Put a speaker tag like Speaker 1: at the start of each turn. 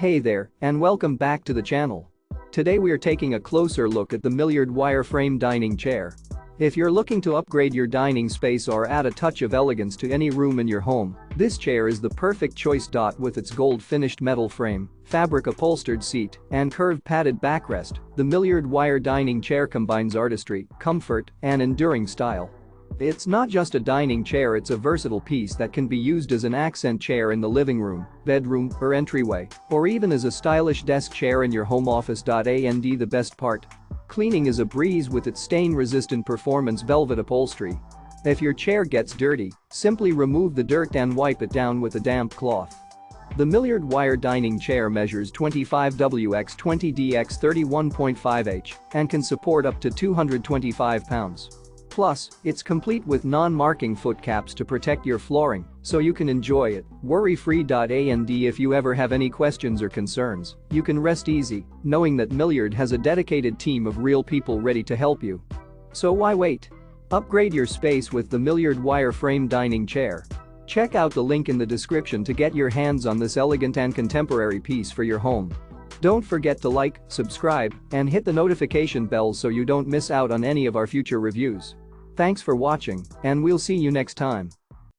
Speaker 1: Hey there, and welcome back to the channel. Today we are taking a closer look at the Milliard wireframe dining chair. If you're looking to upgrade your dining space or add a touch of elegance to any room in your home, this chair is the perfect choice. With its gold-finished metal frame, fabric upholstered seat, and curved padded backrest, the Milliard wire dining chair combines artistry, comfort, and enduring style. It's not just a dining chair, it's a versatile piece that can be used as an accent chair in the living room, bedroom, or entryway, or even as a stylish desk chair in your home office. And the best part? Cleaning is a breeze with its stain-resistant performance velvet upholstery. If your chair gets dirty, simply remove the dirt and wipe it down with a damp cloth. The Milliard wire dining chair measures 25W x 20D x 31.5H and can support up to 225 pounds. Plus, it's complete with non-marking foot caps to protect your flooring, so you can enjoy it worry-free. And if you ever have any questions or concerns, you can rest easy, knowing that Milliard has a dedicated team of real people ready to help you. So why wait? Upgrade your space with the Milliard wireframe dining chair. Check out the link in the description to get your hands on this elegant and contemporary piece for your home. Don't forget to like, subscribe, and hit the notification bell so you don't miss out on any of our future reviews. Thanks for watching, and we'll see you next time.